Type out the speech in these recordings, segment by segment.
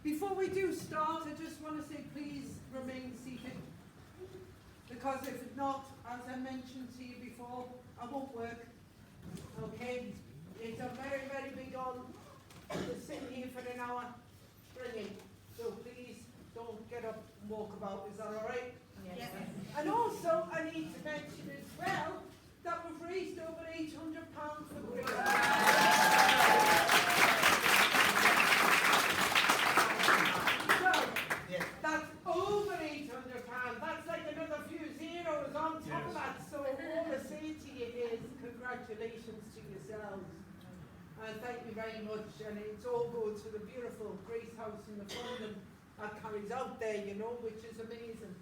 Before we do start, I just want to say please remain seated. Because if not, as I mentioned to you before, I won't work. Okay? It's a very, very big on to sit here for an hour brilliant. So please don't get up and walk about. Is that alright? Yes. And also, I need to mention as well that we've raised over £800 for Grace. That's over £800. That's like another few zeros on top of that. So all I say to you is congratulations to yourselves. And thank you very much. And it's all goes to the beautiful Grace House in the funding that carries out there, you know, which is amazing.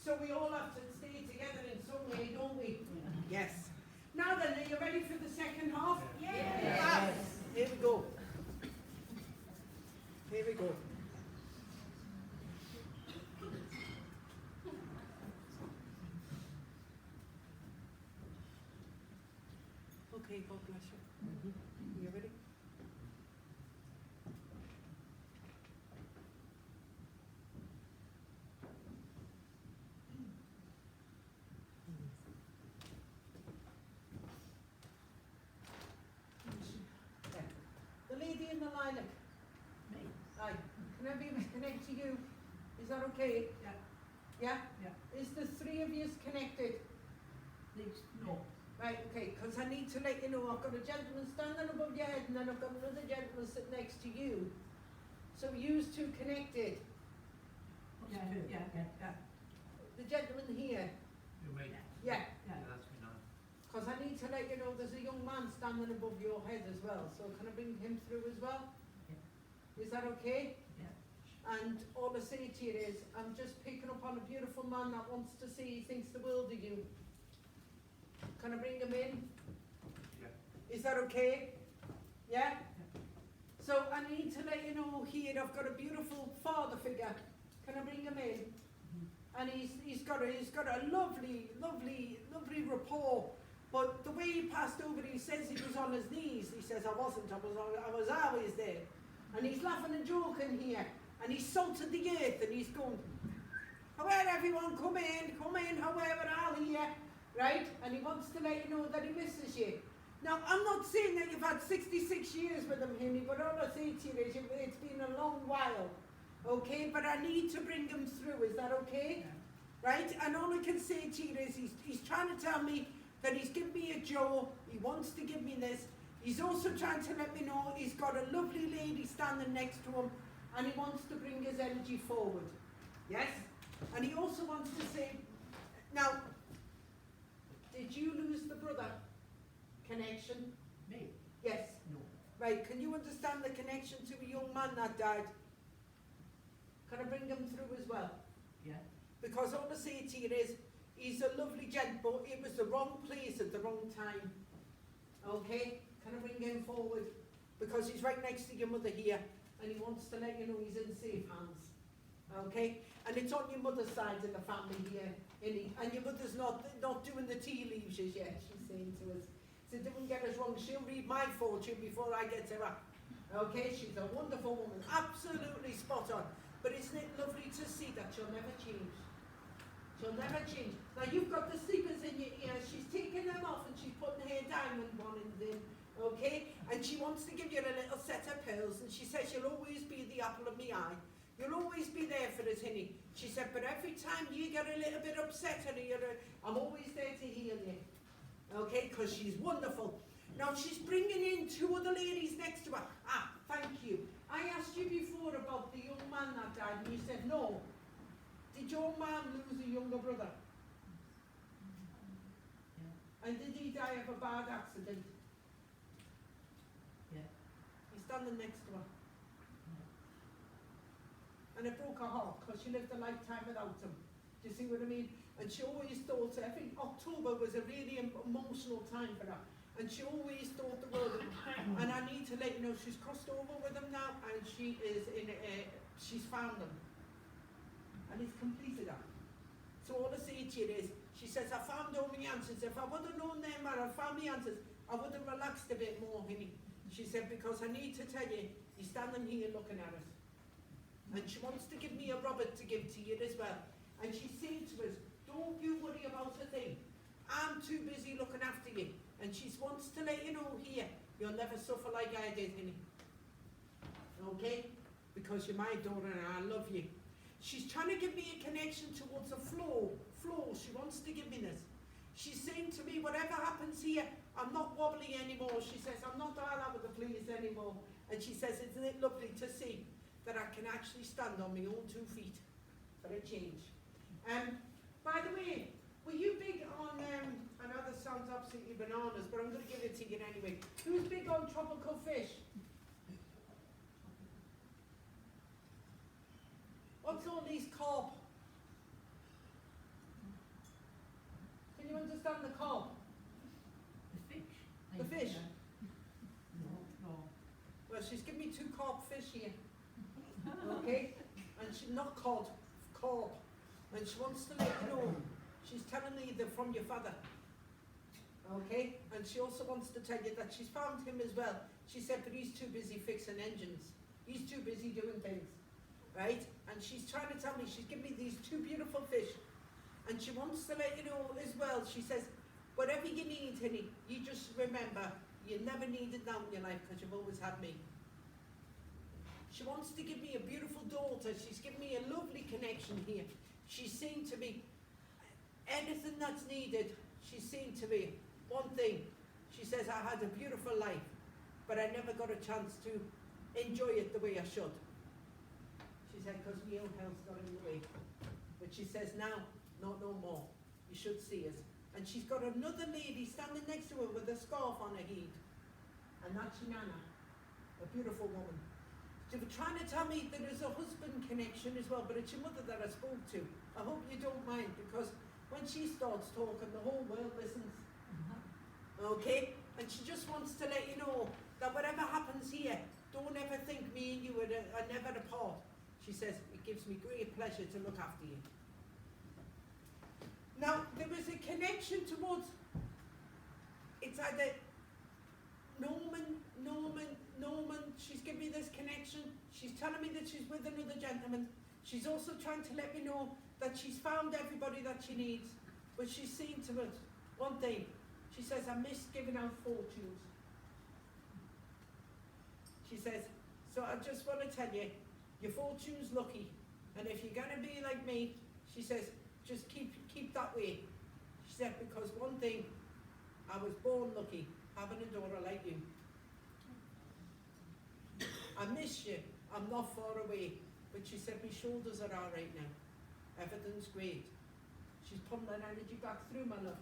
So we all have to stay together in some way, don't we? Yes. Now then, are you ready for the second half? Yes. Here we go. Here we go. Okay, God bless you. You ready? The lady in the lilac. Me. Aye. Can I be connect to you? Is that okay? Yeah. Yeah? Yeah. Is the three of you connected? Please. No. Right, okay, because I need to let you know I've got a gentleman standing above your head and then I've got another gentleman sitting next to you. So yous two connected. Yeah. The gentleman here. You're right. Yeah. Yeah. That's me now. Because I need to let you know there's a young man standing above your head as well. So can I bring him through as well? Yeah. Is that okay? Yeah. And all I say to you is, I'm just picking up on a beautiful man that wants to see, he thinks the world of you. Can I bring him in? Yeah. Is that okay? Yeah? So I need to let you know here, I've got a beautiful father figure. Can I bring him in? And he's got a lovely rapport. But the way he passed over, he says he was on his knees. He says, I wasn't, I was always there. And he's laughing and joking here. And he's salted the earth and he's going, however everyone come in, however I'll here. Right? And he wants to let you know that he misses you. Now, I'm not saying that you've had 66 years with him, Henry, but all I say to you is it's been a long while. Okay? But I need to bring him through. Is that okay? Yeah. Right? And all I can say to you is he's trying to tell me that he's given me a jaw. He wants to give me this. He's also trying to let me know he's got a lovely lady standing next to him and he wants to bring his energy forward. Yes? And he also wants to say, now, did you lose the brother connection? Me. Yes. No. Right, can you understand the connection to a young man that died? Can I bring him through as well? Yeah. Because all I say to you is, he's a lovely gent, but it was the wrong place at the wrong time. Okay? Can I bring him forward? Because he's right next to your mother here, and he wants to let you know he's in safe hands. Okay? And it's on your mother's side of the family here. And your mother's not doing the tea leaves as yet, she's saying to us. So don't get us wrong, she'll read my fortune before I get to her. Okay? She's a wonderful woman, absolutely spot on. But isn't it lovely to see that she'll never change? She'll never change. Now you've got the sleepers in your ears, she's taking them off and she's putting her diamond ones in. Okay? And she wants to give you a little set of pearls and she says you'll always be the apple of my eye. You'll always be there for us, honey. She said, but every time you get a little bit upset or I'm always there to heal you. Okay? Because she's wonderful. Now she's bringing in two other ladies next to her. Ah, thank you. I asked you before about the young man that died and you said no. Did your man lose a younger brother? Yeah. And did he die of a bad accident? Yeah. He's standing next to her. And it broke her heart because she lived a lifetime without him. Do you see what I mean? And she always thought, I think October was a really emotional time for her. And she always thought the world of him. And I need to let you know she's crossed over with him now and she is she's found him. And he's completed her. So all I say to you is, she says, I found all my answers. If I would have known them or I found the answers, I would have relaxed a bit more, honey. She said, because I need to tell you, he's standing here looking at us. And she wants to give me a Robert to give to you as well. And she's saying to us, don't you worry about a thing. I'm too busy looking after you. And she wants to let you know here, you'll never suffer like I did, honey. Okay? Because you're my daughter and I love you. She's trying to give me a connection towards a flow. She wants to give me this. She's saying to me, whatever happens here, I'm not wobbly anymore. She says, I'm not all over the place anymore. And she says, isn't it lovely to see that I can actually stand on my own 2 feet for a change. By the way, were you big on, I know this sounds absolutely bananas, but I'm going to give it to you anyway. Who's big on tropical fish? What's all these carp? Can you understand the carp? The fish. The fish? No. Well, she's given me 2 carp fish here. Okay? And she, not cod, carp. And she wants to let you know, she's telling me they're from your father. Okay? And she also wants to tell you that she's found him as well. She said, but he's too busy fixing engines. He's too busy doing things. Right? And she's trying to tell me, she's given me these 2 beautiful fish. And she wants to let you know as well, she says, whatever you need, honey, you just remember, you never needed now in your life because you've always had me. She wants to give me a beautiful daughter. She's given me a lovely connection here. She's saying to me, anything that's needed, she's saying to me, one thing. She says, I had a beautiful life, but I never got a chance to enjoy it the way I should. She said, because my ill health got in the way. But she says, now, not no more. You should see us. And she's got another lady standing next to her with a scarf on her head. And that's Nana, a beautiful woman. They were trying to tell me that there's a husband connection as well, but it's your mother that I spoke to. I hope you don't mind, because when she starts talking, the whole world listens. Okay? And she just wants to let you know that whatever happens here, don't ever think me and you are never apart. She says, it gives me great pleasure to look after you. Now, there was a connection towards, it's either Norman, she's giving me this connection. She's telling me that she's with another gentleman. She's also trying to let me know that she's found everybody that she needs. But she's saying to us one thing. She says, I miss giving out fortunes. She says, so I just want to tell you, your fortune's lucky. And if you're going to be like me, she says, just keep that way. She said, because one thing, I was born lucky, having a daughter like you. I miss you. I'm not far away. But she said, my shoulders are all right now. Everything's great. She's putting that energy back through, my love.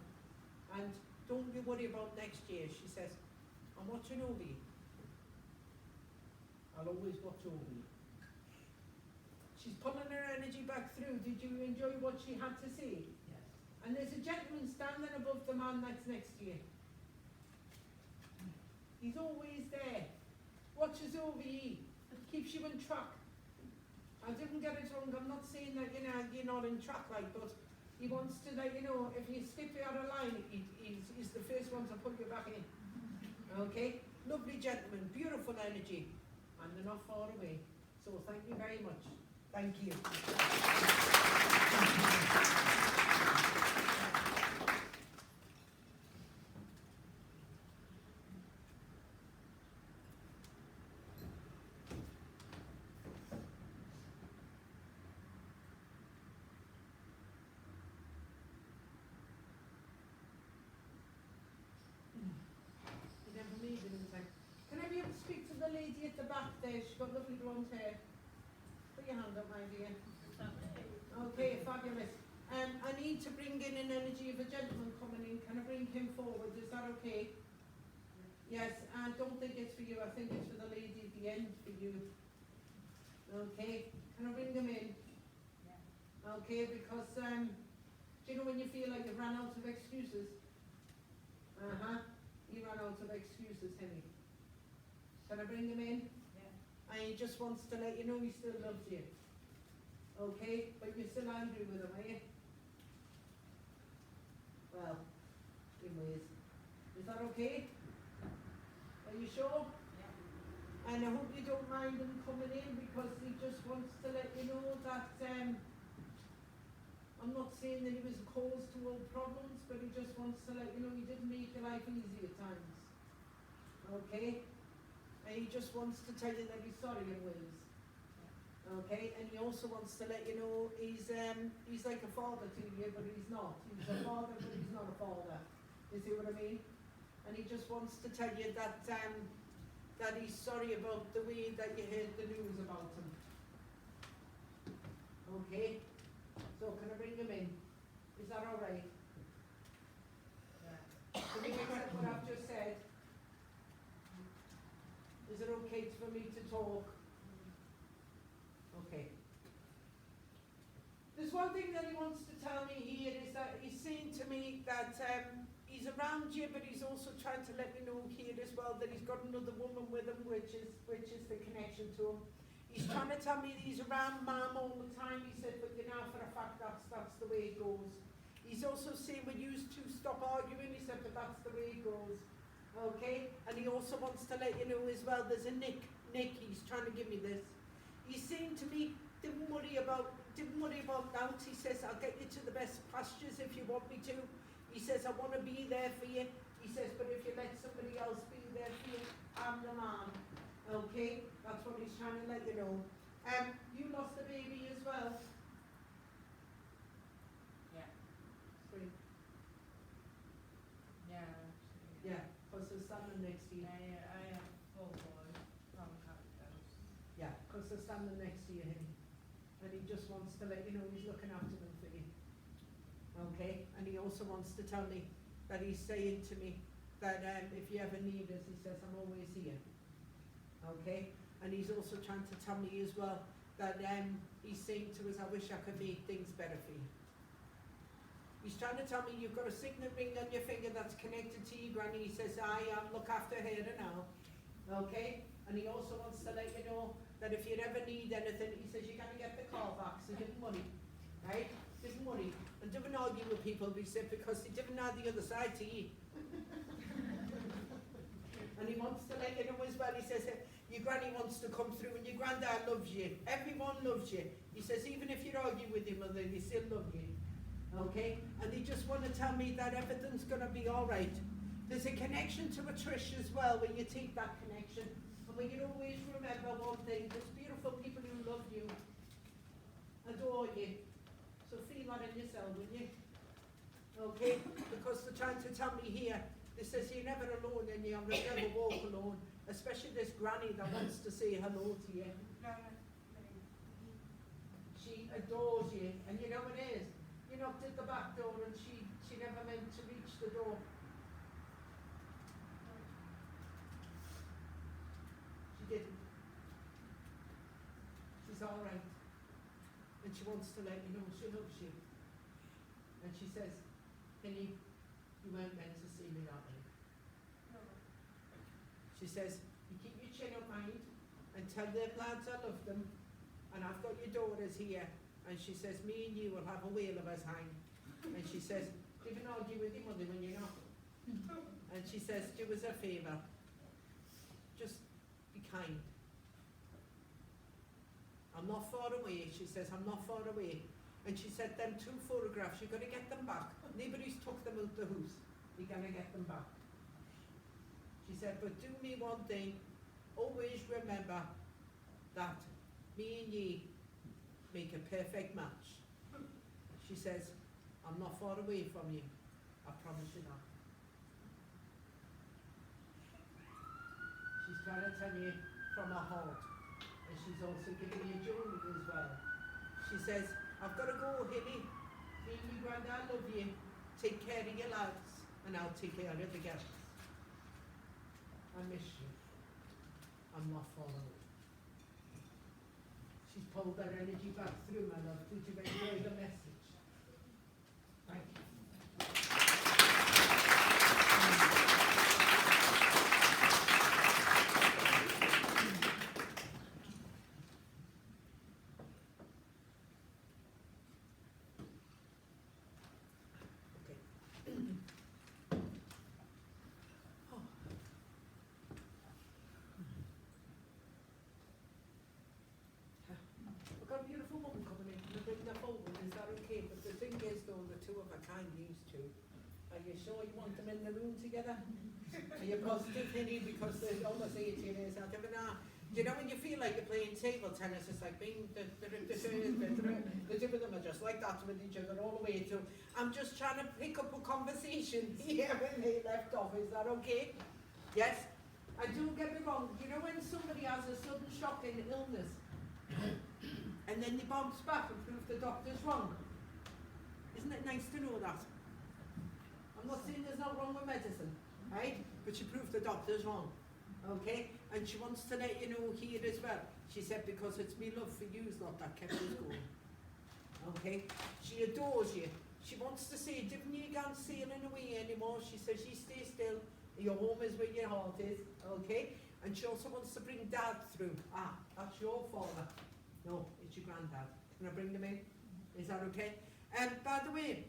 And don't you worry about next year. She says, I'm watching over you. I'll always watch over you. She's pulling her energy back through. Did you enjoy what she had to say? Yes. And there's a gentleman standing above the man that's next to you. He's always there. Watches over you. Keeps you in track. I didn't get it wrong. I'm not saying that you're not in track, like, but he wants to let you know if you skip out of line, he's the first one to put you back in. Okay? Lovely gentleman, beautiful energy, and they're not far away. So thank you very much. Thank you. Can I be able to speak to the lady at the back there? She's got lovely blonde hair. Put your hand up, my dear. Okay, fabulous. I need to bring in an energy of a gentleman coming in. Can I bring him forward? Is that okay? Yes, I don't think it's for you. I think it's for the lady at the end for you. Okay, can I bring them in? Yeah. Okay, because, do you know when you feel like you've run out of excuses? You ran out of excuses, Henry. Can I bring him in? Yeah. And he just wants to let you know he still loves you. Okay? But you're still angry with him, are you? Well, in ways. Is that okay? Are you sure? Yeah. And I hope you don't mind him coming in because he just wants to let you know that I'm not saying that he was a cause to all problems, but he just wants to let you know he didn't make your life easy at times. Okay? And he just wants to tell you that he's sorry in ways. Okay? And he also wants to let you know he's like a father to you, but he's not. He's a father, but he's not a father. You see what I mean? And he just wants to tell you that that he's sorry about the way that you heard the news about him. Okay? So can I bring him in? Is that alright? Yeah. Can you accept what I've just said? Is it okay for me to talk? Okay. There's one thing that he wants to tell me here is that he's saying to me that he's around you, but he's also trying to let me know here as well that he's got another woman with him, which is the connection to him. He's trying to tell me that he's around Mum all the time. He said, but you know, for a fact, that's the way it goes. He's also saying, we used to stop arguing. He said, but that's the way it goes. Okay? And he also wants to let you know as well, there's a Nick, he's trying to give me this. He's saying to me, didn't worry about doubt. He says, I'll get you to the best pastures if you want me to. He says, I want to be there for you. He says, but if you let somebody else be there for you, I'm the man. Okay? That's what he's trying to let you know. You lost a baby as well. Yeah. Spring. Yeah. Yeah, because there's standing next to you. I have 4 boys from Capitals. Yeah, because they're standing next to you, honey. And he just wants to let you know he's looking after them for you. Okay? And he also wants to tell me that he's saying to me that if you ever need us, he says, I'm always here. Okay? And he's also trying to tell me as well that he's saying to us, I wish I could make things better for you. He's trying to tell me you've got a signet ring on your finger that's connected to your granny. He says, I look after her now. Okay? And he also wants to let you know that if you ever need anything, he says, you're going to get the car back, so give him money. Right? Give him money. And don't argue with people, he said, because they didn't have the other side to you. And he wants to let you know as well, he says, your granny wants to come through and your granddad loves you. Everyone loves you. He says, even if you argue with your mother, they still love you. Okay? And they just want to tell me that everything's going to be alright. There's a connection to a Trish as well when you take that connection. And when you always remember one thing, there's beautiful people who love you, adore you. So feel that in yourself, will you? Okay? Because they're trying to tell me here, they says you're never alone and you'll never walk alone. Especially this granny that wants to say hello to you. She adores you, and you know what it is? You knocked at the back door and she never meant to reach the door. She didn't. She's alright. And she wants to let you know she loves you. And she says, Penny, you weren't meant to see me that way. She says, you keep your chin on mind and tell them lads I love them, and I've got your daughters here. And she says, me and you will have a whale of us hang. And she says, don't argue with your mother when you're not. And she says, do us a favour. Just be kind. I'm not far away. She says, I'm not far away. And she said, them 2 photographs, you've got to get them back. Nobody's took them out the house. You're going to get them back. She said, but do me one thing, always remember that me and ye make a perfect match. She says, I'm not far away from you, I promise you that. She's trying to tell you from her heart, and she's also giving you jewelry as well. She says, I've got to go, Hilly. Me and your granddad love you. Take care of your lads, and I'll take care of the girls. I miss you. I'm not far away. She's pulled that energy back through, my love. Did you enjoy the message? Thank you. two of a kind, these two. Are you sure you want them in the room together? Are you positive, Hinny? Because they almost say it to you, there's that, you know when you feel like you're playing table tennis, it's like being the two of them are just like that with each other all the way through. I'm just trying to pick up a conversation here when they left off, is that okay? Yes? And don't get me wrong, you know when somebody has a sudden shocking illness and then they bounce back and prove the doctor's wrong? Isn't it nice to know that? I'm not saying there's nothing wrong with medicine, right? But she proved the doctor's wrong, okay? And she wants to let you know here as well. She said, because it's me love for you, lot that kept us going, okay? She adores you. She wants to say, didn't you go sailing away anymore? She says, you stay still. Your home is where your heart is, okay? And she also wants to bring Dad through. Ah, that's your father. No, it's your granddad. Can I bring them in? Is that okay? By the way,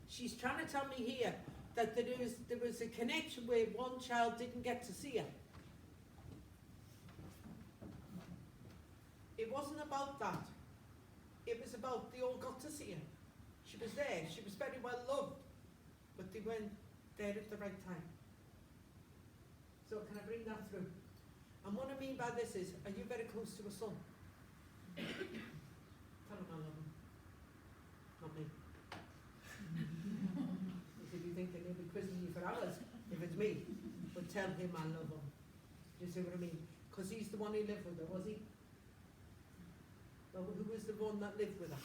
she's trying to tell me here that there was a connection where one child didn't get to see her. It wasn't about that. It was about they all got to see her. She was there. She was very well loved. But they weren't there at the right time. So can I bring that through? And what I mean by this is, are you very close to a son? Tell him I love him. Not me. If you think they're going to be quizzing you for hours, if it's me, but tell him I love him. Do you see what I mean? Because he's the one who lived with her, was he? Well, who was the one that lived with her?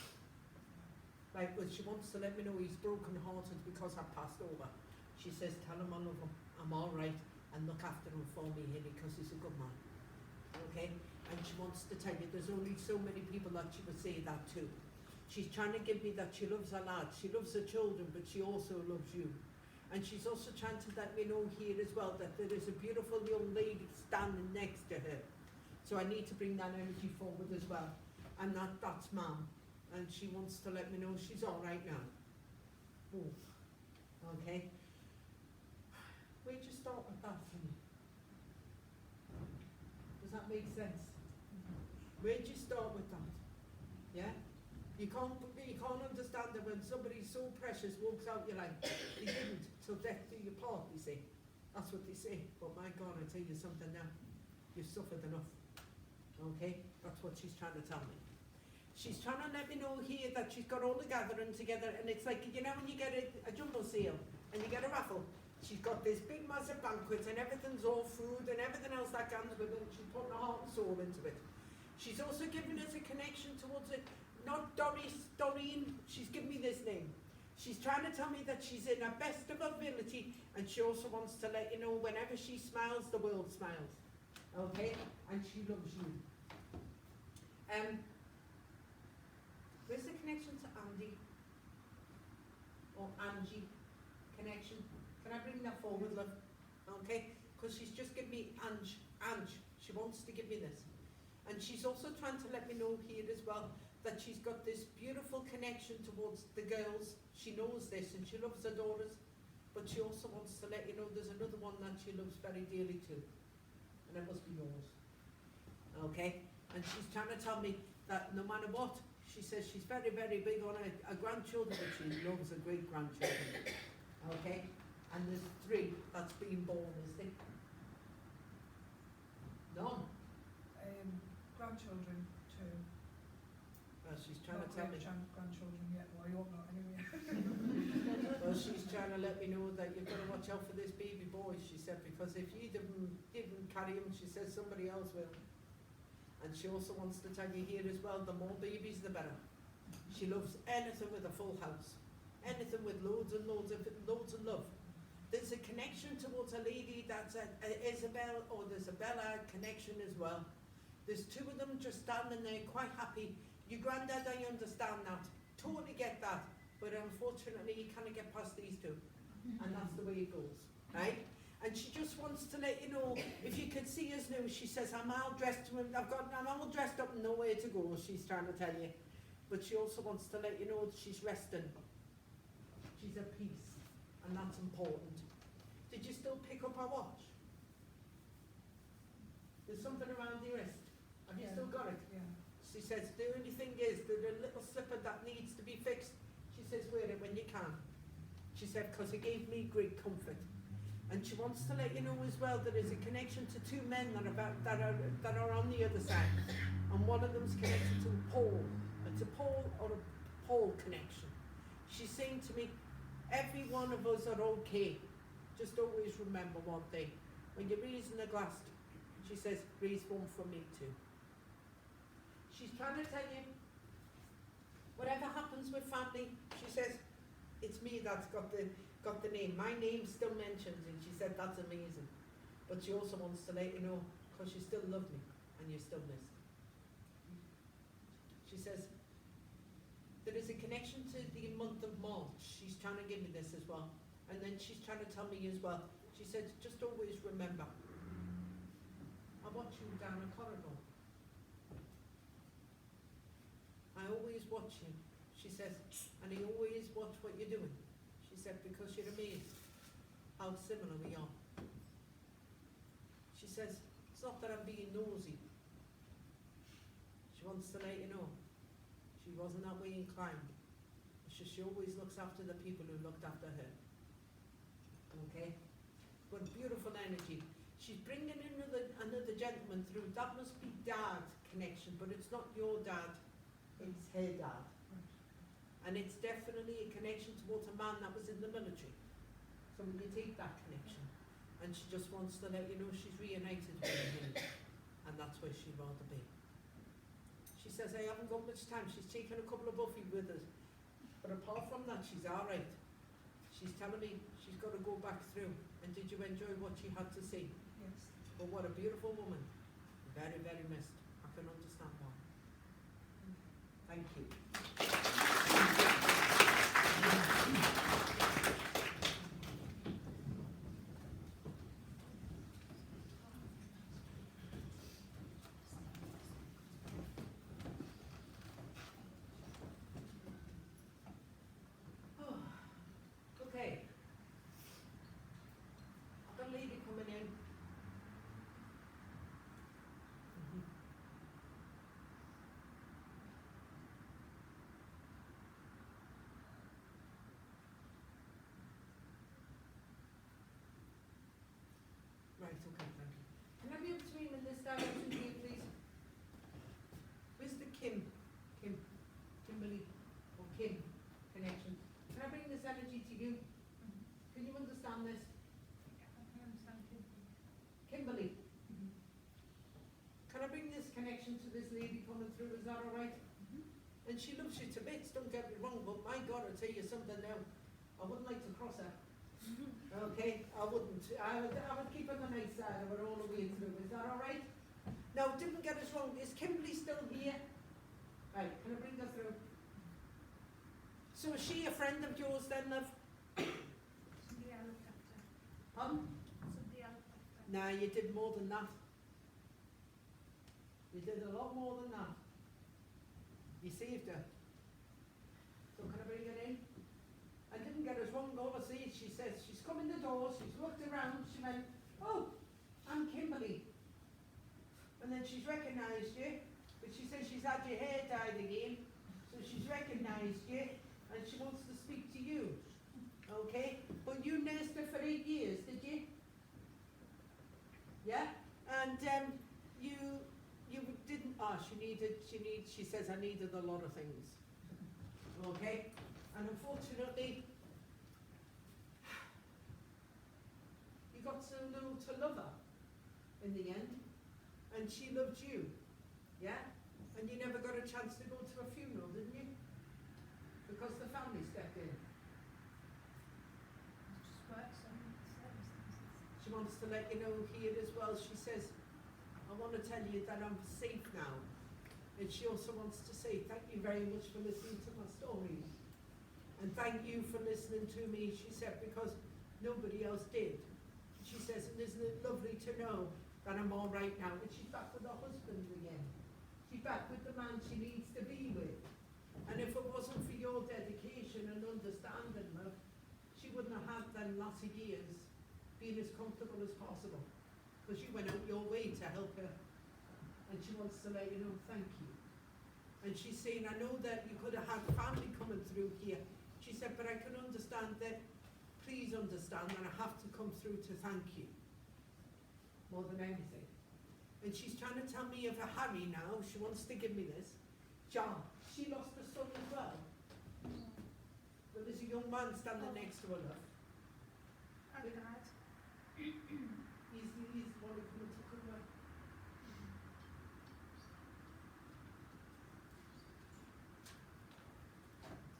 Right, well, she wants to let me know he's broken hearted because I passed over. She says, tell him I love him, I'm alright, and look after him for me, Hilly, because he's a good man. Okay? And she wants to tell you there's only so many people that she would say that to. She's trying to give me that she loves her lad, she loves her children, but she also loves you. And she's also trying to let me know here as well that there is a beautiful young lady standing next to her. So I need to bring that energy forward as well. And that's Mum. And she wants to let me know she's alright now. Oh. Okay? Where'd you start with that for me? Does that make sense? Where'd you start with that? Yeah? You can't understand that when somebody so precious walks out your life, they didn't till death do you part, they say. That's what they say. But my God, I tell you something now. You've suffered enough. Okay? That's what she's trying to tell me. She's trying to let me know here that she's got all the gathering together, and it's like, you know when you get a jumble sale and you get a raffle, she's got this big massive banquet and everything's all food and everything else that comes with it, and she's putting her heart and soul into it. She's also giving us a connection towards it, not Doreen, she's given me this name. She's trying to tell me that she's in her best of her ability, and she also wants to let you know whenever she smiles, the world smiles. Okay? And she loves you. Where's the connection to Andy? Or Angie? Connection? Can I bring that forward, love? Okay? Because she's just given me Ange. She wants to give me this. And she's also trying to let me know here as well that she's got this beautiful connection towards the girls. She knows this and she loves her daughters. But she also wants to let you know there's another one that she loves very dearly too. And it must be yours. Okay? And she's trying to tell me that no matter what, she says she's very, very big on her grandchildren, but she loves her great-grandchildren. Okay? And there's 3 that's been born, is there? None. Grandchildren, 2. Well, she's trying to tell me. Grandchildren yet, well, you hope not anyway. Well, she's trying to let me know that you've got to watch out for this baby boy, she said, because if you didn't carry him, she says somebody else will. And she also wants to tell you here as well, the more babies, the better. She loves anything with a full house. Anything with loads and loads of love. There's a connection towards a lady that's a Isabel, or there's a Bella connection as well. There's 2 of them just standing there quite happy. Your granddad, I understand that. Totally get that. But unfortunately, you can't get past these 2. And that's the way it goes. Right? And she just wants to let you know, if you could see us now, she says, I'm all dressed up and nowhere to go, she's trying to tell you. But she also wants to let you know that she's resting. She's at peace. And that's important. Did you still pick up her watch? There's something around your wrist. Have you still got it? Yeah. She says, the only thing is, there's a little slipper that needs to be fixed. She says, can. She said, because it gave me great comfort. And she wants to let you know as well that there's a connection to two men that are on the other side. And one of them's connected to a pole. It's a pole or a pole connection. She's saying to me, every one of us are okay. Just always remember one thing. When you're raising a glass, she says, raise one for me too. She's trying to tell you, whatever happens with family, she says, it's me that's got the name. My name's still mentioned, and she said, that's amazing. But she also wants to let you know, because you still love me, and you're still missed. She says, there is a connection to the month of March. She's trying to give me this as well. And then she's trying to tell me as well. She said, just always remember, I watch you down a corridor. I always watch you. She says, and I always watch what you're doing. She said, because you're amazed how similar we are. She says, it's not that I'm being nosy. She wants to let you know. She wasn't that way inclined. It's just she always looks after the people who looked after her. Okay? But beautiful energy. She's bringing another gentleman through. That must be dad connection, but it's not your dad. It's her dad. And it's definitely a connection towards a man that was in the military. So you take that connection. And she just wants to let you know she's reunited with him. And that's where she'd rather be. She says, I haven't got much time. She's taken a couple of Buffy with us. But apart from that, she's alright. She's telling me she's got to go back through. And did you enjoy what she had to say? Yes. But what a beautiful woman. Very, very missed. I can understand why. Thank you. Okay. I've got a lady coming in. Right, okay, thank you. Can I be between in this direction here, please? Mr. Kimberly, or Kim connection. Can I bring this energy to you? Can you understand this? I understand Kimberly, can I bring this connection to this lady coming through? Is that all right? And she loves you to bits, don't get me wrong, but my God, I'll tell you something now. I wouldn't like to cross her. Okay, I wouldn't. I would keep on the nice side of it all the way through. Is that all right? Now, didn't get us wrong. Is Kimberly still here? Right, can I bring her through? So is she a friend of yours then, love? Somebody I looked after. Pardon? Somebody I looked after. Nah, you did more than that. You did a lot more than that. You saved her. So can I bring her in? I didn't get us wrong, obviously. She says, she's come in the door, she's looked around, she went, oh, I'm Kimberly. And then she's recognised you, but she says she's had your hair dyed again, so she's recognised you, and she wants to speak to you. Okay? But you nursed her for 8 years, did you? Yeah? And you didn't, she says I needed a lot of things. Okay? And unfortunately, you got so little to love her in the end, and she loved you, yeah? And you never got a chance to go to a funeral, didn't you? Because the family stepped in. It's just work, so circumstances. She wants to let you know here as well. She says, I want to tell you that I'm safe now. And she also wants to say thank you very much for listening to my stories. And thank you for listening to me, she said, because nobody else did. She says, and isn't it lovely to know that I'm all right now? And she's back with her husband again. She's back with the man she needs to be with. And if it wasn't for your dedication and understanding, love, she wouldn't have had them lots of years being as comfortable as possible. Because you went out your way to help her. And she wants to let you know, thank you. And she's saying, I know that you could have had family coming through here. She said, but I can understand that, please understand that I have to come through to thank you more than anything. And she's trying to tell me of a Harry now, she wants to give me this. John, she lost her son as well. Well, there's a young man standing next to her, love. And Dad. He's the one who come and took her away.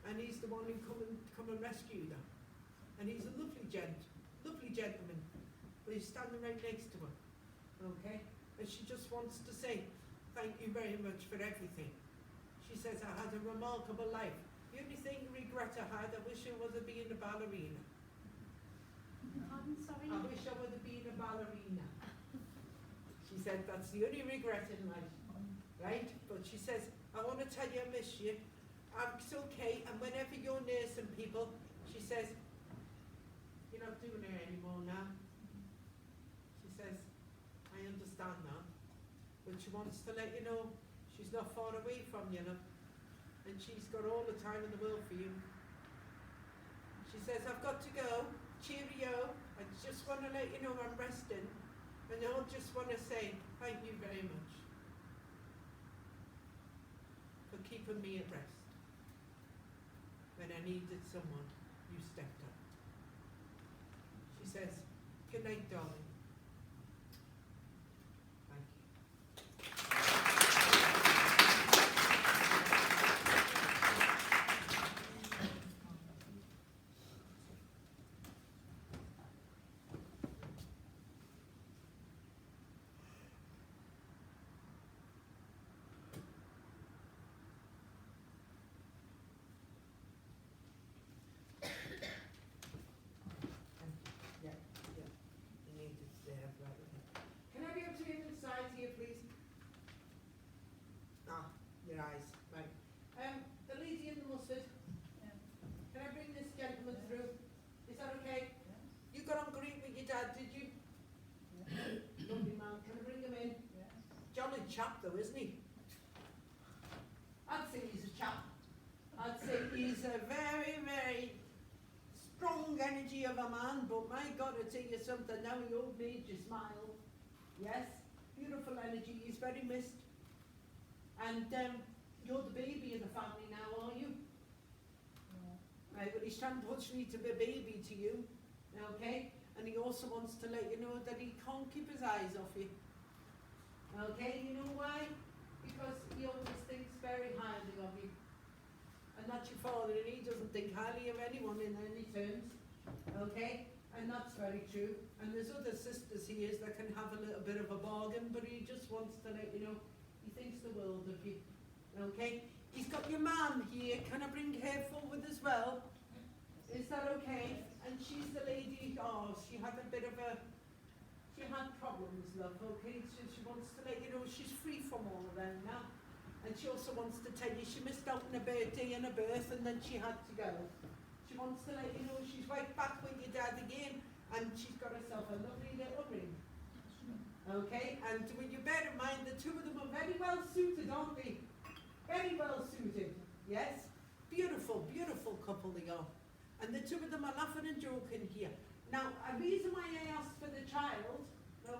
And he's the one who come and rescued her. And he's a lovely gentleman. But he's standing right next to her. Okay? And she just wants to say, thank you very much for everything. She says, I had a remarkable life. The only thing regret I had, I wish I would have been a ballerina. Pardon, sorry? I wish I would have been a ballerina. She said, that's the only regret in life. Right? But she says, I want to tell you I miss you. It's okay, and whenever you're nursing people, she says, you're not doing it anymore now. She says, I understand now. But she wants to let you know she's not far away from you, love. And she's got all the time in the world for you. She says, I've got to go. Cheerio. I just want to let you know I'm resting. And I just want to say thank you very much for keeping me at rest. When I needed someone, you stepped up. She says, good night, darling. Thank you. You need to stay up right with it. Can I be able to get inside here, please? Ah, your eyes, right. The lady in the mustard. Yeah. Can I bring this gentleman through? Is that okay? You got on great with your dad, did you? Lovely man. Can I bring him in? Jolly chap though, isn't he? I'd say he's a chap. I'd say he's a very, very strong energy of a man, but my God, I tell you something, now he old made you smile. Yes, beautiful energy, he's very missed. And you're the baby in the family now, are you? Right, well he's trying to push me to be a baby to you, okay? And he also wants to let you know that he can't keep his eyes off you. Okay, you know why? Because he always thinks very highly of you. And that's your father, and he doesn't think highly of anyone in any terms, okay? And that's very true. And there's other sisters he is that can have a little bit of a bargain, but he just wants to let you know he thinks the world of you, okay? He's got your mum here. Can I bring her forward as well? Is that okay? And she's the lady, she had a bit of a, she had problems, love, okay? So she wants to let you know she's free from all of them now. And she also wants to tell you she missed out on her birthday and her birth, and then she had to go. She wants to let you know she's right back with your dad again, and she's got herself a lovely little ring. Okay, and will you bear in mind the two of them are very well suited, aren't they? Very well suited, yes? Beautiful, beautiful couple they are. And the two of them are laughing and joking here. Now, a reason why I asked for the child,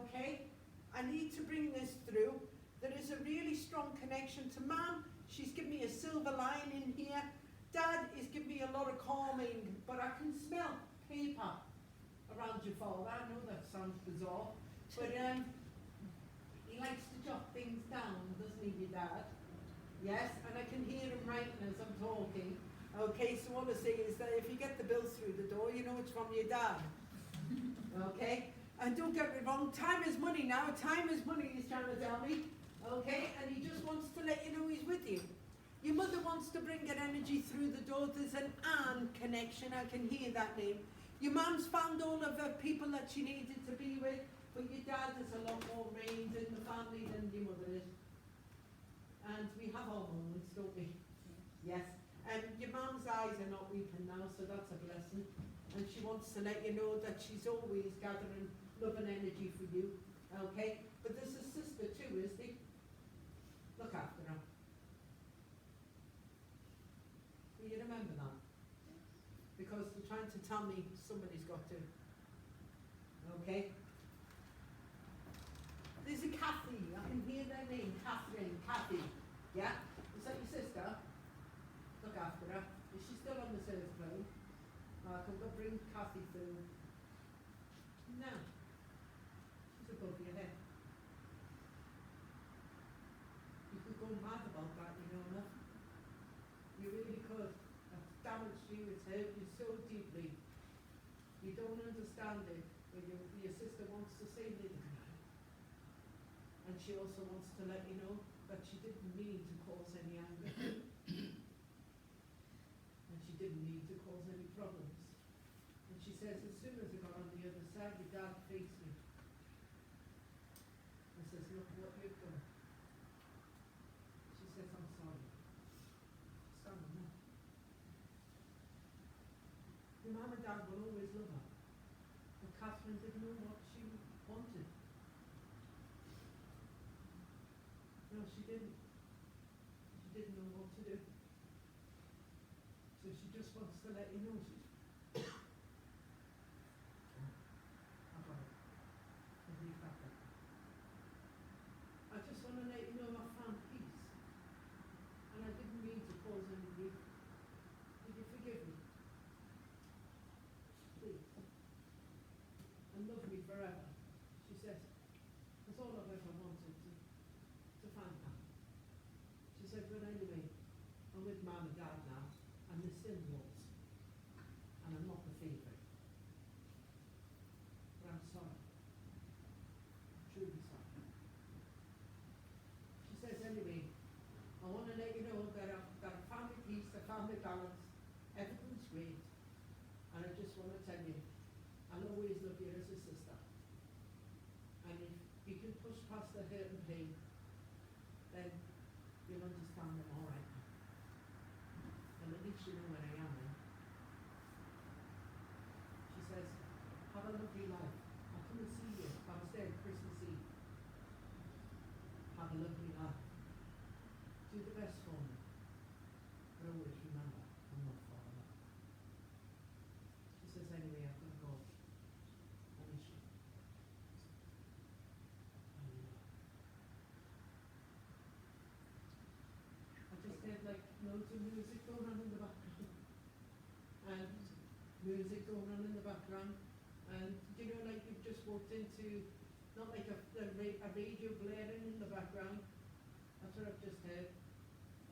okay, I need to bring this through. There is a really strong connection to Mum. She's given me a silver line in here. Dad is giving me a lot of calming, but I can smell paper around your father. I know that sounds bizarre, but he likes to jot things down, doesn't he, your dad? Yes, and I can hear him writing as I'm talking. Okay, so all I say is that if you get the bill through the door, you know it's from your dad. Okay? And don't get me wrong, time is money now. Time is money, he's trying to tell me. Okay, and he just wants to let you know he's with you. Your mother wants to bring an energy through the door. There's an Anne connection, I can hear that name. Your mum's found all of the people that she needed to be with, but your dad has a lot more range in the family than your mother is. And we have our moments, don't we? Yes. And your mum's eyes are not weeping now, so that's a blessing. And she wants to let you know that she's always gathering love and energy for you. Okay? But there's a sister too, is there? Look after her. Do you remember that? because they're trying to tell me somebody's got to. Okay? There's a Kathy, I can hear their name, Catherine, Kathy. Yeah? Is that your sister? Look after her. Is she still on the service phone? I can go bring Kathy through. No. She's above your head. You could go mad about that, you know, enough. You really could. That's damaged you, it's hurt you so deeply. You don't understand it, but your sister wants to say anything. And she also wants to let you know that she didn't mean to cause any anger. And she didn't mean to cause any problems. And she says, as soon as I got on the other side, your dad faced me. And says, look what you've done. She says, I'm sorry. Stand on that. Your mum and dad will always love her. But Catherine didn't know what she wanted. No, she didn't. She didn't know what to do. So she just wants to let you know she's... I got it. I'll leave that there. I just want to let you know I found peace. And I didn't mean to cause any grief. Will you forgive me? Please. And love me forever. She says, that's all I've ever wanted to find that. She said, but anyway, I'm with Mum and Dad now, and they're still yours. And I'm not the favourite. But I'm sorry. I'm truly sorry. She says, anyway, I want to let you know that I've found my peace, I found my balance, everything's great. And I just want to tell you, I'll always love you as a sister. And if you can push past the hurt and pain, then you'll understand them all right now. And at least you know where I am then. She says, have a lovely life. I'll come and see you. I was there Christmas Eve. Have a lovely life. Do the best for me. But always remember, I'm not far away. She says, anyway, I've got to go. I miss you. I just had like loads of music going on in the background. And music going on in the background. And you know, like you've just walked into, not like a radio blaring in the background. That's what I've just heard.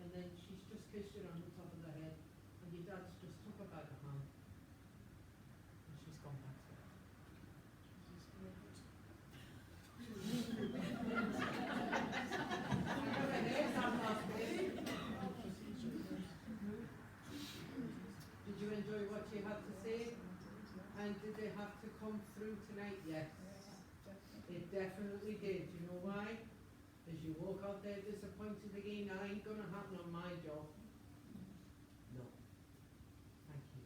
And then she's just kissed you on the top of the head. And your dad's just took her by the hand. And she's gone back to it. Did you enjoy what you had to say? And did they have to come through tonight? Yes. It definitely did. You know why? As you walk out there disappointed again, that ain't gonna happen on my job. No. Thank you.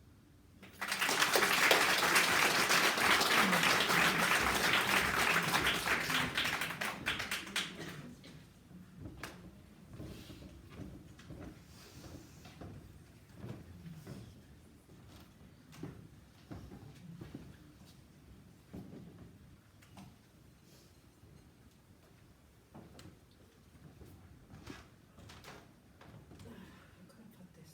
I'm gonna put this.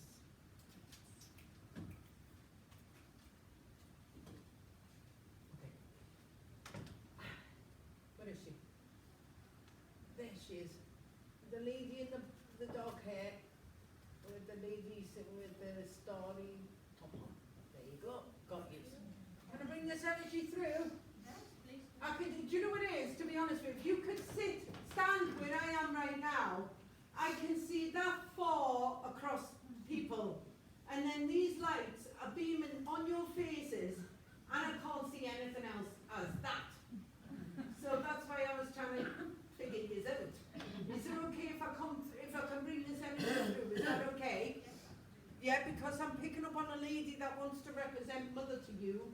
Okay. Where is she? There she is. The lady in the dark hair, with the lady sitting with the starry top on. There you go. Got you. Can I bring this energy through? I could, do you know what it is, to be honest with you? If you could stand where I am right now, I can see that far across people. And then these lights are beaming on your faces, and I can't see anything else as that. So that's why I was trying to figure this out. Is it okay if I can bring this energy through? Is that okay? Yeah, because I'm picking up on a lady that wants to represent Mother to you.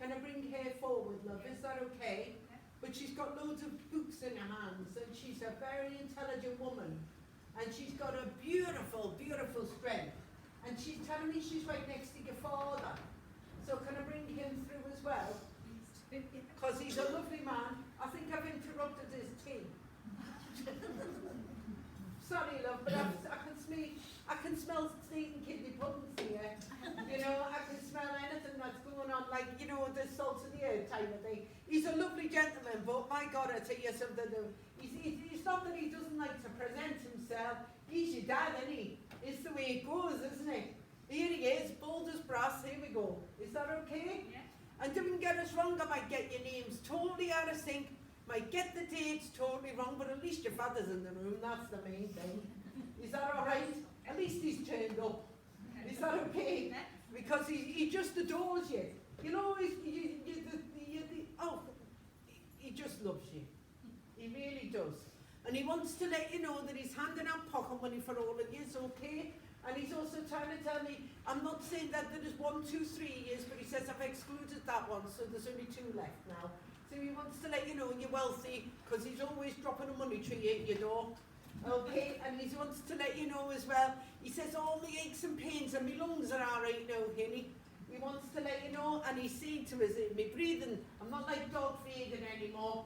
Can I bring her forward, love? Is that okay? But she's got loads of books in her hands, and she's a very intelligent woman. And she's got a beautiful, beautiful strength. And she's telling me she's right next to your father. well, because he's a lovely man. I think I've interrupted his tea. Sorry, love, but I can smell steak and kidney puddings here. You know, I can smell anything that's going on, like, you know, the salt of the earth type of thing. He's a lovely gentleman, but my God, I tell you something, it's not that he doesn't like to present himself. He's your dad, isn't he? It's the way it goes, isn't it? Here he is, bold as brass, here we go. Is that okay? Yeah. And don't get us wrong, I might get your names totally out of sync, might get the dates totally wrong, but at least your father's in the room, that's the main thing. Is that alright? At least he's turned up. Is that okay? Because he just adores you. You know, he just loves you. He really does. And he wants to let you know that he's handing out pocket money for all of you, okay? And he's also trying to tell me, I'm not saying that there is 1, 2, 3 years, but he says I've excluded that one, so there's only 2 left now. So he wants to let you know you're wealthy, because he's always dropping a money tree at your door. Okay, and he wants to let you know as well, he says all my aches and pains and my lungs are alright now, Henny. He wants to let you know, and he's saying to us, me breathing, I'm not like dog feeding anymore.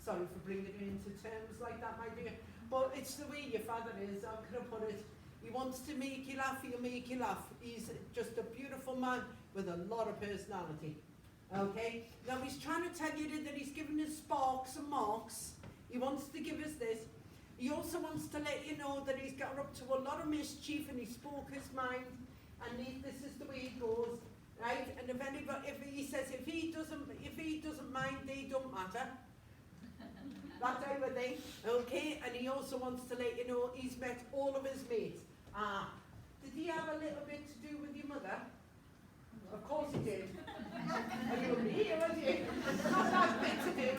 Sorry for bringing it into terms like that, my dear. But it's the way your father is, how can I put it? He wants to make you laugh, he'll make you laugh. He's just a beautiful man with a lot of personality. Okay? Now he's trying to tell you that he's given us sparks and marks. He wants to give us this. He also wants to let you know that he's got up to a lot of mischief and he spoke his mind. And this is the way it goes. Right? And if he says if he doesn't mind, they don't matter. That type of thing, okay? And he also wants to let you know he's met all of his mates. Did he have a little bit to do with your mother? Of course he did. Are you me, was he? Not that bit to do.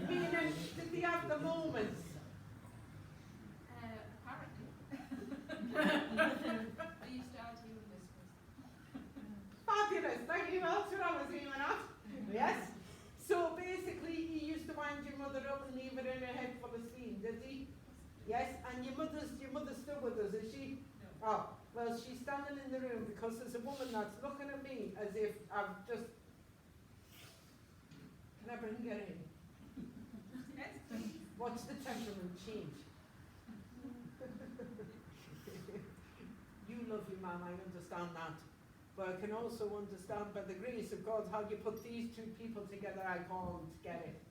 Meaning, did he have the moments? Apparently. I used to argue with this one. Fabulous, thank you, that's what I was aiming at. Yes? So basically, he used to wind your mother up and leave her in her head full of steam, did he? Yes, and your mother's still with us, is she? No. Oh, well, she's standing in the room because there's a woman that's looking at me as if I've just... Can I bring her in? Yes, please. Watch the temperament change. You love your mum, I understand that. But I can also understand by the grace of God how you put these 2 people together. I can't get it.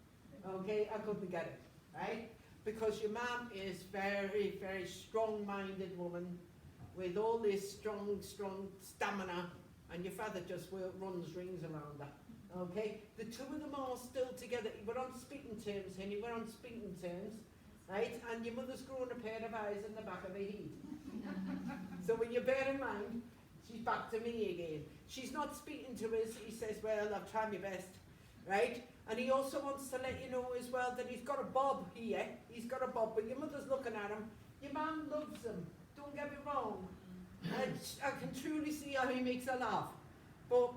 Okay, I couldn't get it, right? Because your mum is very, very strong-minded woman with all this strong stamina, and your father just runs rings around her. Okay, the 2 of them are still together. We're on speaking terms, Henny. We're on speaking terms, right? And your mother's grown a pair of eyes in the back of her head. So when you bear in mind, she's back to me again. She's not speaking to us. He says, well, I've tried my best, right? And he also wants to let you know as well that he's got a bob here. He's got a bob, but your mother's looking at him. Your mum loves him. Don't get me wrong. And I can truly see how he makes her laugh. But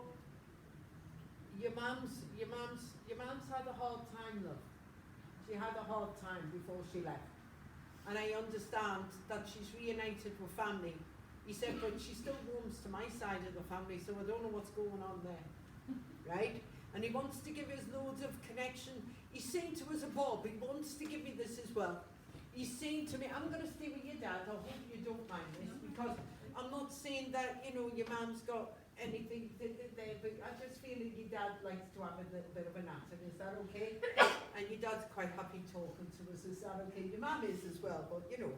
your mum's had a hard time, love. She had a hard time before she left. And I understand that she's reunited with family. He said, but she still warms to my side of the family, so I don't know what's going on there, right? And he wants to give us loads of connection. He's saying to us, Bob, he wants to give me this as well. He's saying to me, I'm going to stay with your dad. I hope you don't mind this, because I'm not saying that, you know, your mum's got anything there, but I just feel that your dad likes to have a little bit of a natter. Is that okay? And your dad's quite happy talking to us. Is that okay? Your mum is as well, but you know.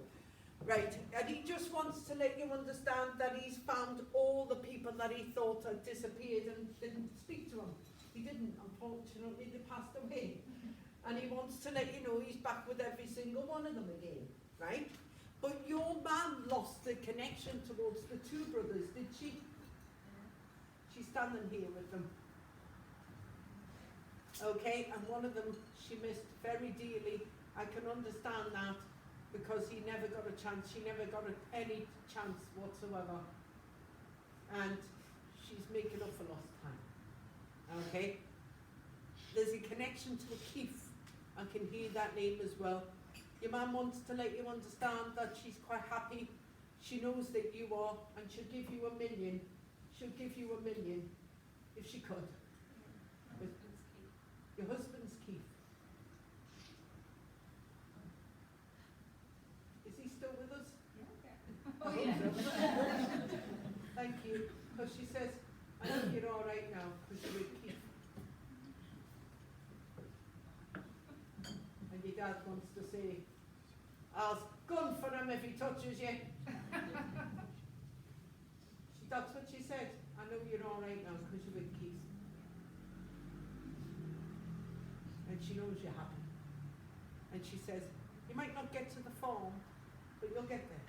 Right, and he just wants to let you understand that he's found all the people that he thought had disappeared and didn't speak to him. He didn't, unfortunately, they passed away. And he wants to let you know he's back with every single one of them again, right? But your mum lost the connection towards the 2 brothers, did she? She's standing here with them. Okay, and one of them she missed very dearly. I can understand that. Because he never got a chance, she never got any chance whatsoever. And she's making up for lost time. Okay? There's a connection to a Keith. I can hear that name as well. Your mum wants to let you understand that she's quite happy. She knows that you are, and she'll give you $1 million. She'll give you $1 million. if she could. But your husband's Keith. Is he still with us? Oh, I yeah. hope so. Thank you. Because she says, I know you're all right now because you're with Keith. And your dad wants to say, I'll gun for him if he touches you. That's what she said. I know you're all right now because you're with Keith. And she knows you're happy. And she says, you might not get to the farm, but you'll get there.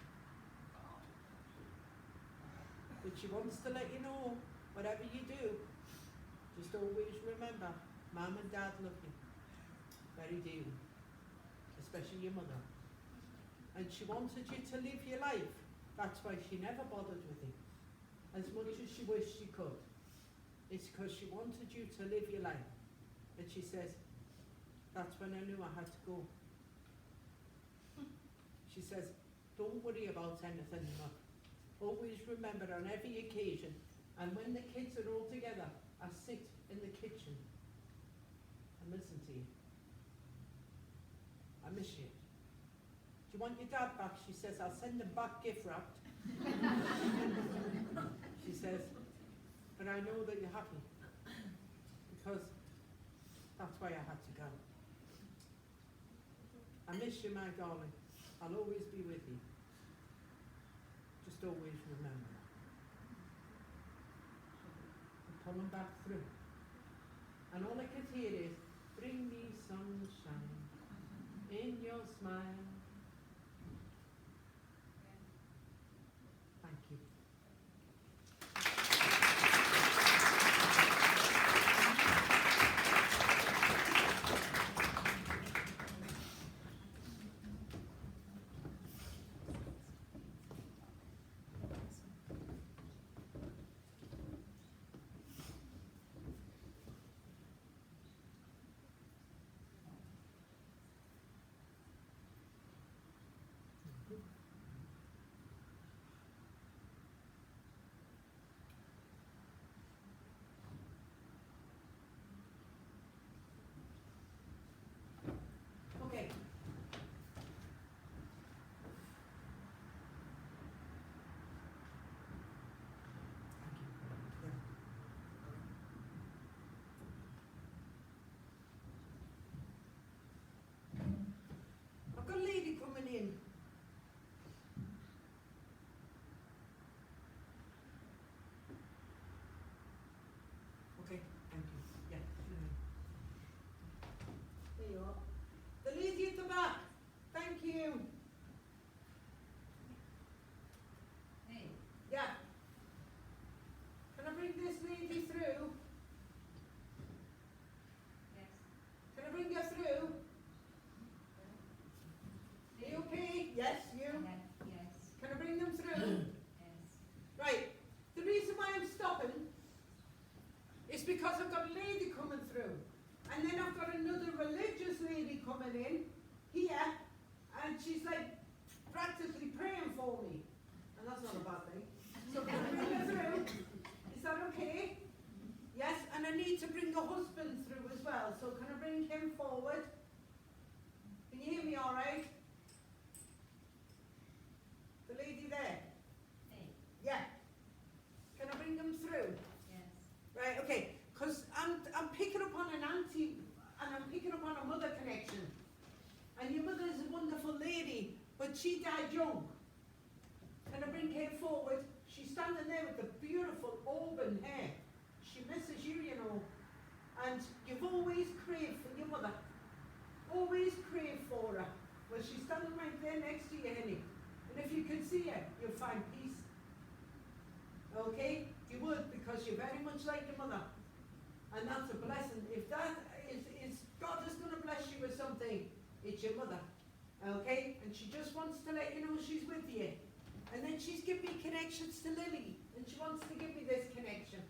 But she wants to let you know, whatever you do, just always remember, Mum and Dad love you. Very dearly. Especially your mother. And she wanted you to live your life. That's why she never bothered with you. As much as she wished she could. It's because she wanted you to live your life. And she says, that's when I knew I had to go. She says, don't worry about anything, Mum. Always remember on every occasion, and when the kids are all together, I sit in the kitchen and listen to you. I miss you. Do you want your dad back? She says, I'll send him back gift wrapped. She says, but I know that you're happy because that's why I had to go. I miss you, my darling. I'll always be with you. Just always remember that. And pull them back through. And all I could hear is, bring me sunshine in your smile. Thank you. Okay. I've got a lady coming in. Okay, thank you. Yeah. There you are. The lady at the back. Thank you. Hey. Yeah. Can I bring this lady through? Yes. Can I bring her through? Are you okay? Yes, you. Yes. Can I bring them through? Yes. Right. The reason why I'm stopping is because I've got a lady coming through. And then I've got another religious lady coming in here, and she's like practically praying for me. And that's not a bad thing. So can I bring her through? Is that okay? Yes, and I need to bring the husband through as well. So can I bring him forward? Can you hear me all right? The lady there? Hey. Yeah. Can I bring them through? Yes. Right, okay. Because I'm picking up on an auntie, and I'm picking up on a mother connection. And your mother is a wonderful lady, but she died young. Can I bring her forward? She's standing there with the beautiful auburn hair. She misses you, you know. And you've always craved for your mother. Always craved for her. Well, she's standing right there next to you, honey. And if you could see her, you'll find peace. Okay? You would, because you're very much like your mother. And that's a blessing. If that is God is going to bless you with something, it's your mother. Okay? And she just wants to let you know she's with you. And then she's given me connections to Lily. And she wants to give me this connection.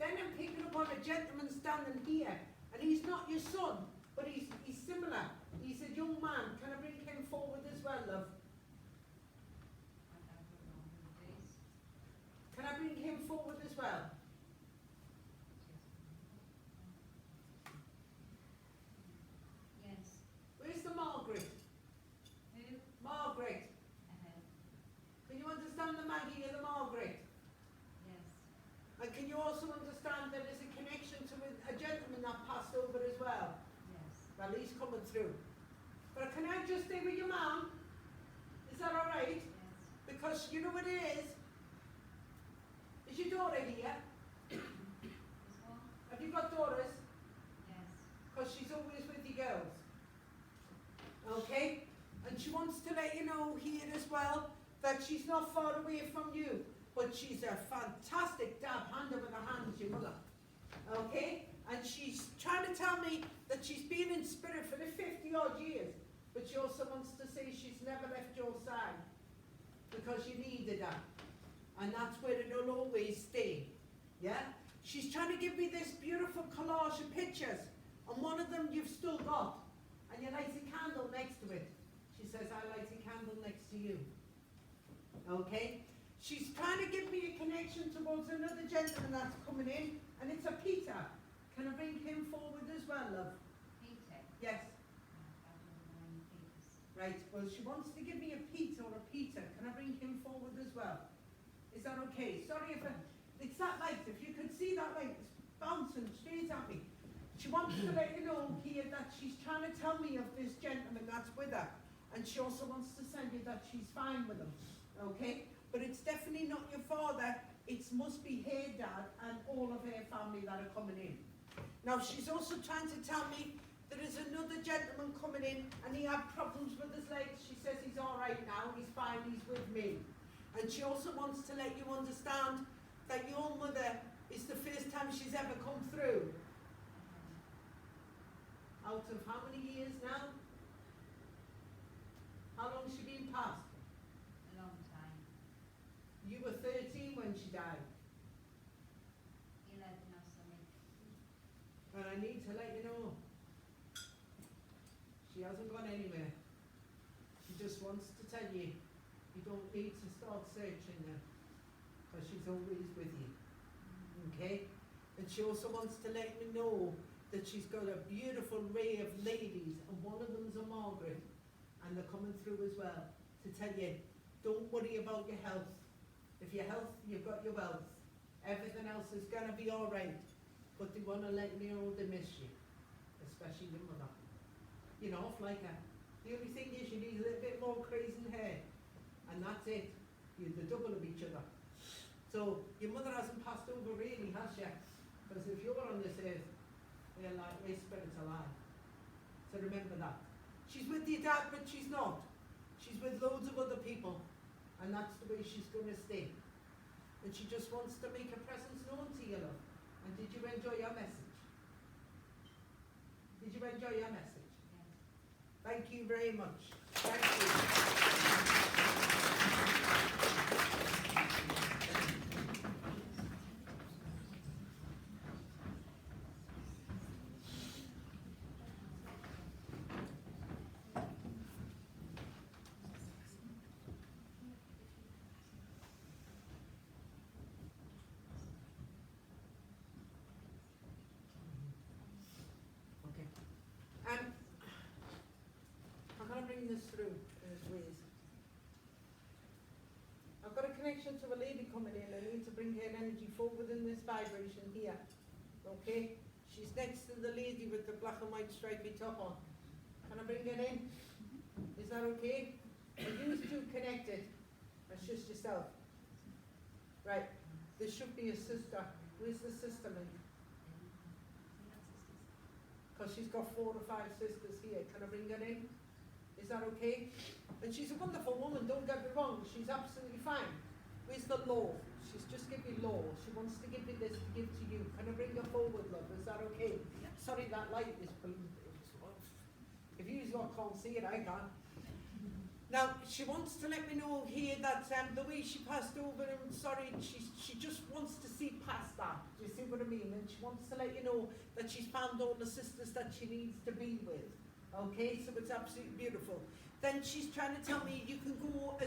Then I'm picking up on a gentleman standing here. And he's not your son, but he's similar. He's a young man. Can I bring him forward as well, love? I don't know who it is. Can I bring him forward as well? Yes. Well, he's coming through. But can I just stay with your mum? Is that alright? Yes. Because you know what it is? Is your daughter here? This one? Have you got daughters? Yes. Because she's always with you girls. Okay? And she wants to let you know here as well that she's not far away from you, but she's a fantastic dab hand over the hands, your mother. Okay? And she's trying to tell me that she's been in spirit for the 50 odd years, but she also wants to say she's never left your side because you needed her. And that's where it'll always stay. Yeah? She's trying to give me this beautiful collage of pictures, and one of them you've still got, and you light a candle next to it. She says, I light a candle next to you. Okay? She's trying to give me a connection towards another gentleman that's coming in, and it's a Peter. Can I bring him forward as well, love? Peter? Yes. I don't know any Peters. Right, well, she wants to give me a Peter or a Peter. Can I bring him forward as well? Is that okay? Sorry if it's that light. If you could see that light, it's bouncing straight at me. She wants to let you know here that she's trying to tell me of this gentleman that's with her. And she also wants to tell you that she's fine with him. Okay? But it's definitely not your father. It must be her dad and all of her family that are coming in. Now, she's also trying to tell me there is another gentleman coming in and he had problems with his legs. She says he's all right now. He's fine. He's with me. And she also wants to let you understand that your mother is the first time she's ever come through. Out of how many years now? How long has she been passed? A long time. You were 13 when she died. 11 or something. And I need to let you know, she hasn't gone anywhere. She just wants to tell you, you don't need to start searching her, because she's always with you. Okay? And she also wants to let me know that she's got a beautiful array of ladies, and one of them's a Margaret, and they're coming through as well, to tell you, don't worry about your health. If your health, you've got your wealth. Everything else is gonna be alright. But they wanna let me know they miss you, especially your mother. You're off like her. The only thing is you need a little bit more crazy hair, and that's it. You're the double of each other. So your mother hasn't passed over really, has she? Because if you're on this earth, they're like, your spirit's alive. So remember that. She's with your dad, but she's not. She's with loads of other people, and that's the way she's going to stay. And she just wants to make her presence known to you, love. And did you enjoy your message? Did you enjoy your message? Yes. Thank you very much. Thank you. Okay. I'm going to bring this through in ways. I've got a connection to a lady coming in. I need to bring her energy forward in this vibration here. Okay? She's next to the lady with the black and white stripy top on. Can I bring her in? Is that okay? Are you two connected? It's just yourself. Right. There should be a sister. Where's the sister, mate? Because she's got 4 or 5 sisters here. Can I bring her in? Is that okay? And she's a wonderful woman, don't get me wrong. She's absolutely fine. Where's the law? She's just giving me law. She wants to give me this to give to you. Can I bring her forward, love? Is that okay? Sorry, that light is... If you lot can't see it, I can't. Now, she wants to let me know here that the way she passed over, I'm sorry, she just wants to see past that. Do you see what I mean? And she wants to let you know that she's found all the sisters that she needs to be with. Okay, so it's absolutely beautiful. Then she's trying to tell me you can go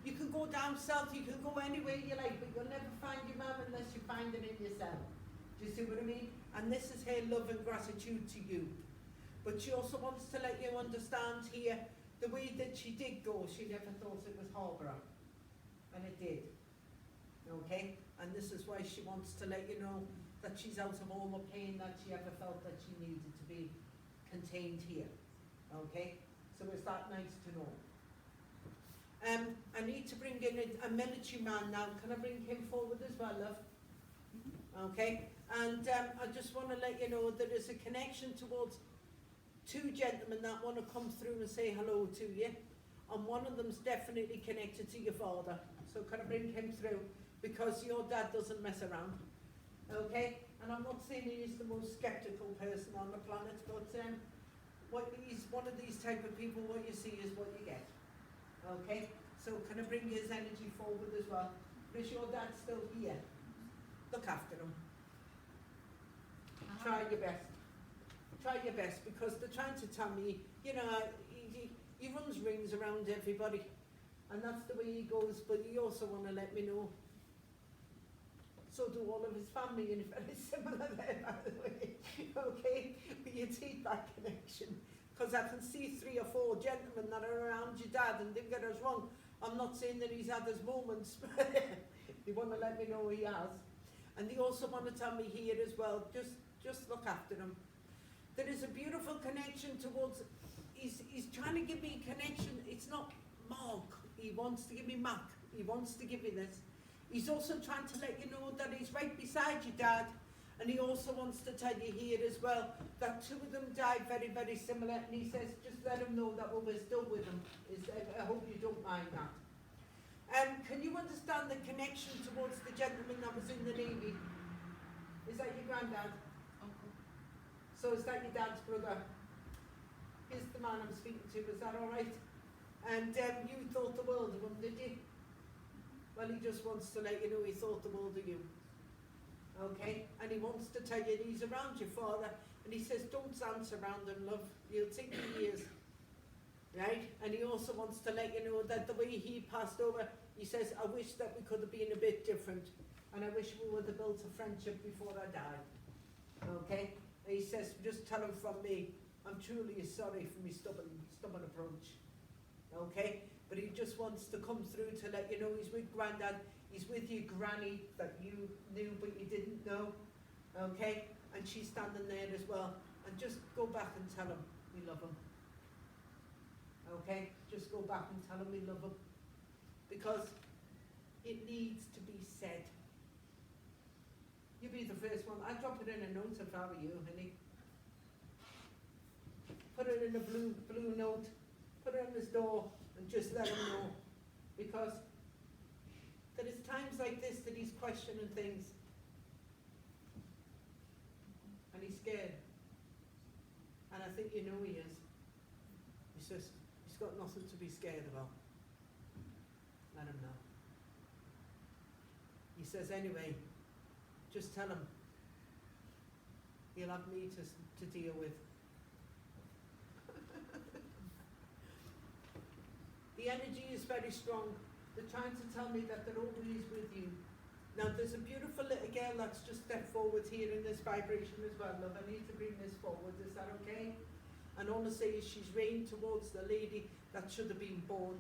you can go down south, you can go anywhere you like, but you'll never find your mum unless you find it in yourself. Do you see what I mean? And this is her love and gratitude to you. But she also wants to let you understand here, the way that she did go, she never thought it was Harborough. And it did. Okay? And this is why she wants to let you know that she's out of all the pain that she ever felt that she needed to be. contained here. Okay, so is that nice to know? I need to bring in a military man now. Can I bring him forward as well, love? Okay, and I just want to let you know there is a connection towards two gentlemen that want to come through and say hello to you, and one of them's definitely connected to your father. So can I bring him through? Because your dad doesn't mess around. Okay, and I'm not saying he's the most skeptical person on the planet, but he's one of these type of people. What you see is what you get. Okay, so can I bring his energy forward as well? Is your dad still here? Look after him. Try your best. Try your best, because they're trying to tell me, you know, he runs rings around everybody, and that's the way he goes. But he also want to let me know. So do all of his family, and very similar there, by the way. Okay, but you take that connection. Because I can see 3 or 4 gentlemen that are around your dad, and don't get us wrong, I'm not saying that he's had his moments, but they want to let me know he has. And they also want to tell me here as well, just look after him. There is a beautiful connection towards, he's trying to give me a connection. It's not Mark, he wants to give me Mac, he wants to give me this. He's also trying to let you know that he's right beside your dad. And he also wants to tell you here as well that 2 of them died very, very similar. And he says, just let him know that we're still with him. I hope you don't mind that. Can you understand the connection towards the gentleman that was in the Navy? Is that your granddad? Uncle. So is that your dad's brother? He's the man I'm speaking to. Is that all right? And you thought the world of him, did you? Well, he just wants to let you know he thought the world of you. Okay, and he wants to tell you he's around your father, and he says don't dance around him, love, you'll take you years, right? And he also wants to let you know that the way he passed over, he says, I wish that we could have been a bit different, and I wish we would have built a friendship before I died. Okay, and he says, just tell him from me, I'm truly sorry for my stubborn approach. Okay, but he just wants to come through to let you know he's with Granddad. He's with your granny that you knew but you didn't know, okay? And she's standing there as well. And just go back and tell him we love him, okay? Just go back and tell him we love him. Because it needs to be said. You be the first one. I'd drop it in a note if I were you, honey. Put it in a blue note. Put it on his door and just let him know. Because there is times like this that he's questioning things. And he's scared. And I think you know he is. He's got nothing to be scared about. Let him know. He says anyway, just tell him he'll have me to deal with. The energy is very strong. They're trying to tell me that they're always with you. Now there's a beautiful little girl that's just stepped forward here in this vibration as well, love. I need to bring this forward, is that okay? And all I say is she's rained towards the lady that should have been born,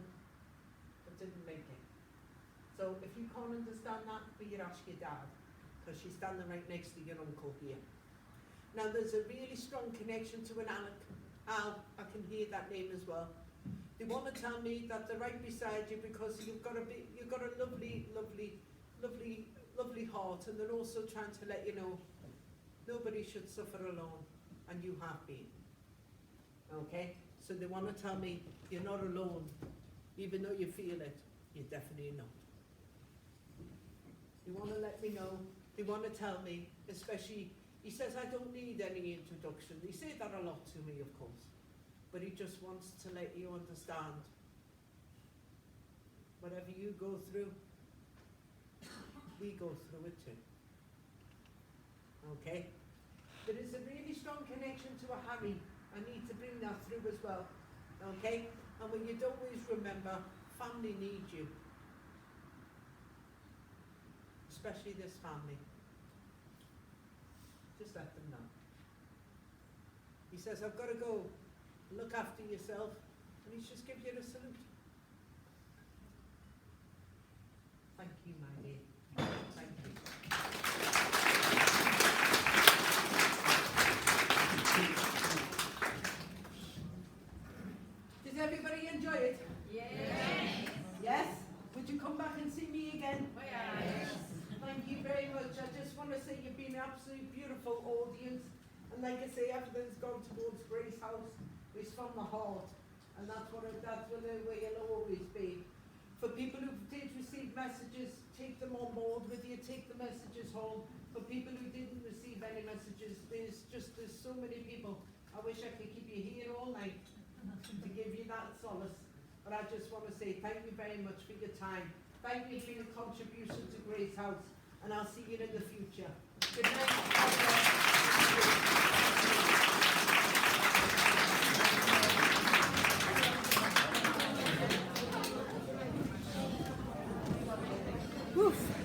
but didn't make it. So if you can't understand that, will you ask your dad? Because she's standing right next to your uncle here. Now there's a really strong connection to an Al, I can hear that name as well. They want to tell me that they're right beside you because you've got a lovely, lovely, lovely, lovely heart, and they're also trying to let you know nobody should suffer alone, and you have been. Okay? So they want to tell me you're not alone, even though you feel it, you're definitely not. They want to let me know, they want to tell me, especially, he says I don't need any introduction. They say that a lot to me, of course. But he just wants to let you understand whatever you go through, we go through it too. Okay? There is a really strong connection to a Harry. I need to bring that through as well. Okay? And when you don't always remember, family need you. Especially this family. Just let them know. He says, I've got to go. Look after yourself, and he's just give you a salute. Thank you, my dear. Thank you. again? Yes. Thank you very much. I just want to say you've been an absolutely beautiful audience. And like I say, everything's gone towards Grace House. It's from the heart. And that's what the way it'll always be. For people who did receive messages, take them on board with you, take the messages home. For people who didn't receive any messages, there's so many people. I wish I could keep you here all night to give you that solace. But I just want to say thank you very much for your time. Thank you for your contribution to Grace House. And I'll see you in the future. Good night. Woof.